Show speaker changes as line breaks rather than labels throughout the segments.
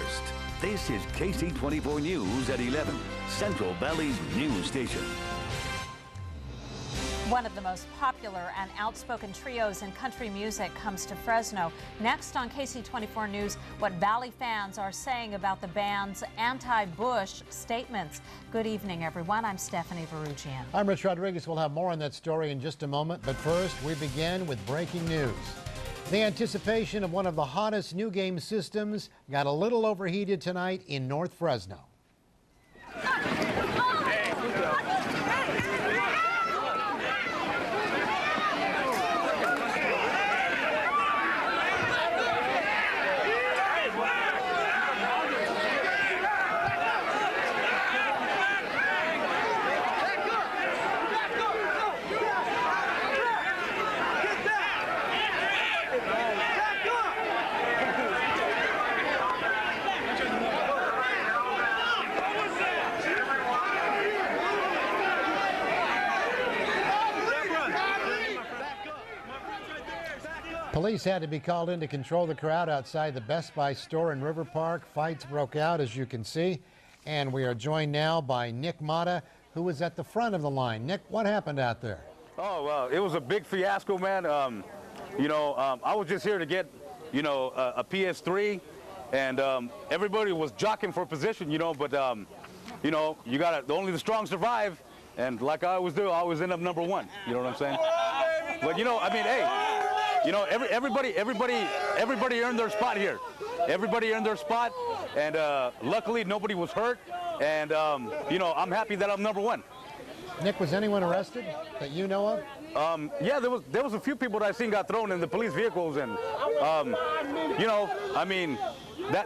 first. This is KSEE 24 News at 11, Central Valley's news station.
One of the most popular and outspoken trios in country music comes to Fresno. Next on KSEE 24 News, what Valley fans are saying about the band's anti-Bush statements. Good evening, everyone. I'm Stephanie Verugian.
I'm Rich Rodriguez. We'll have more on that story in just a moment. But first, we begin with breaking news. The anticipation of one of the hottest new game systems got a little overheated tonight in North Fresno. Police had to be called in to control the crowd outside the Best Buy store in River Park. Fights broke out, as you can see. And we are joined now by Nick Mata, who was at the front of the line. Nick, what happened out there?
Oh, well, it was a big fiasco, man. I was just here to get, a PS3, and everybody was jockeying for position, but, you got to, only the strong survive. And like I always do, I always end up number one. You know what I'm saying? But, hey. Everybody earned their spot here. Everybody earned their spot, and luckily nobody was hurt. And I'm happy that I'm number one.
Nick, was anyone arrested that you know of?
Yeah, there was a few people that I seen got thrown in the police vehicles, and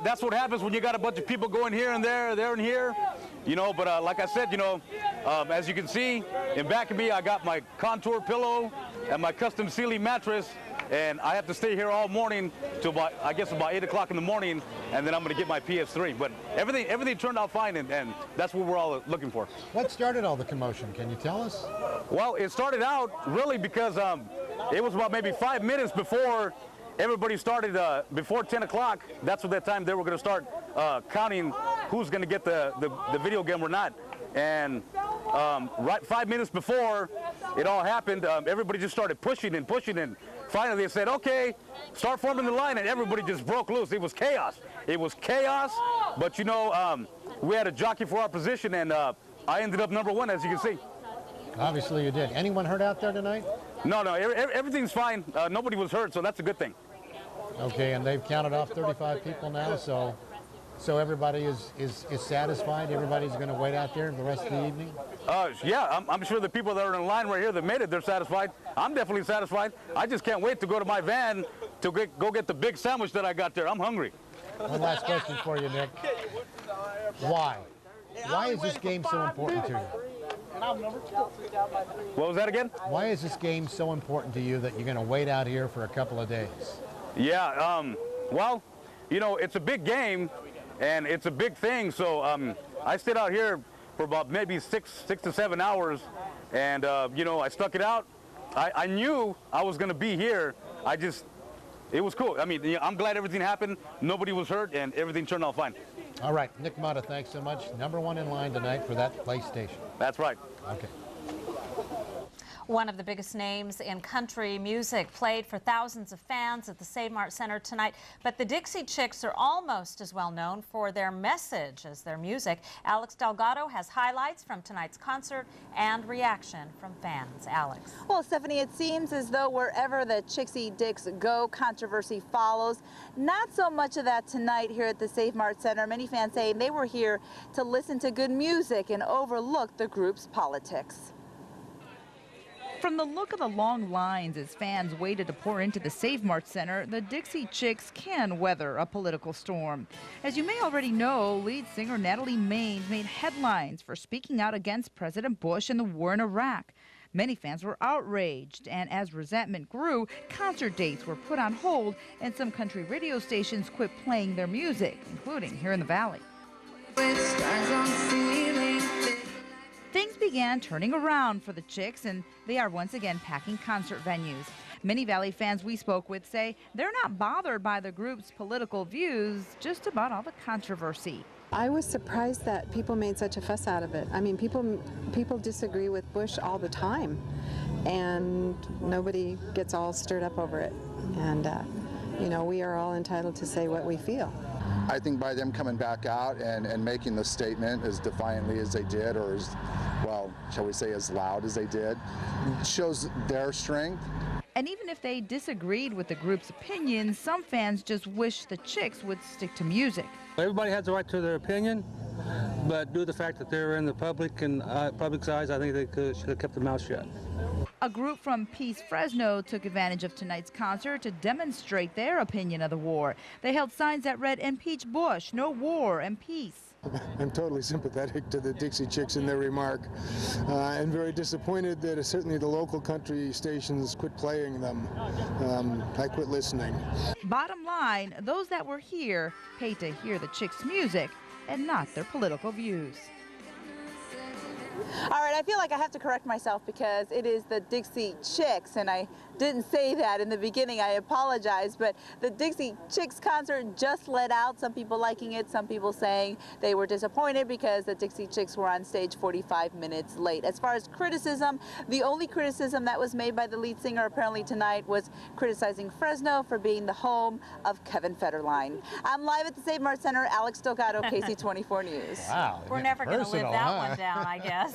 that's what happens when you got a bunch of people going here and there and here. But like I said, as you can see in back of me, I got my contour pillow and my custom Sealy mattress. And I have to stay here all morning till about 8 o'clock in the morning, and then I'm going to get my PS3. But everything turned out fine, and that's what we're all looking for.
What started all the commotion? Can you tell us?
Well, it started out really because it was about maybe 5 minutes before everybody started, before 10 o'clock. That's what that time they were going to start counting who's going to get the video game or not. And right 5 minutes before it all happened, everybody just started pushing and pushing, and finally they said, okay, start forming the line, and everybody just broke loose. It was chaos. It was chaos, but we had a jockey for our position, and I ended up number one, as you can see.
Obviously you did. Anyone hurt out there tonight?
No, everything's fine. Nobody was hurt, so that's a good thing.
Okay, and they've counted off 35 people now, so everybody is satisfied? Everybody's going to wait out there the rest of the evening?
Yeah, I'm sure the people that are in line right here that made it, they're satisfied. I'm definitely satisfied. I just can't wait to go to my van to go get the big sandwich that I got there. I'm hungry.
One last question for you, Nick. Why? Why is this game so important to you?
What was that again?
Why is this game so important to you that you're going to wait out here for a couple of days?
Yeah, well, it's a big game. And it's a big thing, so I stayed out here for about maybe six to 7 hours, and I stuck it out. I knew I was going to be here. It was cool. I mean, I'm glad everything happened. Nobody was hurt, and everything turned out fine.
All right, Nick Mata, thanks so much. Number one in line tonight for that PlayStation.
That's right.
Okay.
One of the biggest names in country music played for thousands of fans at the Save Mart Center tonight. But the Dixie Chicks are almost as well known for their message as their music. Alex Delgado has highlights from tonight's concert and reaction from fans. Alex.
Well, Stephanie, it seems as though wherever the Dixie Dicks go, controversy follows. Not so much of that tonight here at the Save Mart Center. Many fans say they were here to listen to good music and overlook the group's politics.
From the look of the long lines as fans waited to pour into the Save Mart Center, the Dixie Chicks can weather a political storm. As you may already know, lead singer Natalie Maines made headlines for speaking out against President Bush and the war in Iraq. Many fans were outraged, and as resentment grew, concert dates were put on hold and some country radio stations quit playing their music, including here in the Valley. Things began turning around for the Chicks, and they are once again packing concert venues. Many Valley fans we spoke with say they're not bothered by the group's political views, just about all the controversy.
I was surprised that people made such a fuss out of it. I mean, people disagree with Bush all the time, and nobody gets all stirred up over it. And, you know, we are all entitled to say what we feel.
I think by them coming back out and making the statement as defiantly as they did, or as, well, shall we say as loud as they did, shows their strength.
And even if they disagreed with the group's opinion, some fans just wish the Chicks would stick to music.
Everybody has the right to their opinion, but due to the fact that they're in the public and public's eyes, I think they should have kept their mouth shut.
A group from Peace Fresno took advantage of tonight's concert to demonstrate their opinion of the war. They held signs that read, "Impeach Bush, no war and peace."
I'm totally sympathetic to the Dixie Chicks in their remark, and very disappointed that certainly the local country stations quit playing them. I quit listening.
Bottom line, those that were here paid to hear the Chicks' music and not their political views.
All right, I feel like I have to correct myself because it is the Dixie Chicks, and I didn't say that in the beginning. I apologize, but the Dixie Chicks concert just let out. Some people liking it, some people saying they were disappointed because the Dixie Chicks were on stage 45 minutes late. As far as criticism, the only criticism that was made by the lead singer apparently tonight was criticizing Fresno for being the home of Kevin Federline. I'm live at the Save Mart Center. Alex Stoccato, KSEE 24 News.
Wow.
We're never going to live
personal,
that
huh?
one down, I guess.